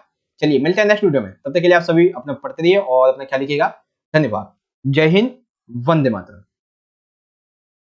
चलिए मिलते हैं नेक्स्ट वीडियो में, तब तक के लिए आप सभी अपना पढ़ते रहिए और अपना ख्याल रखिएगा। धन्यवाद। जय हिंद, वंदे मातरम।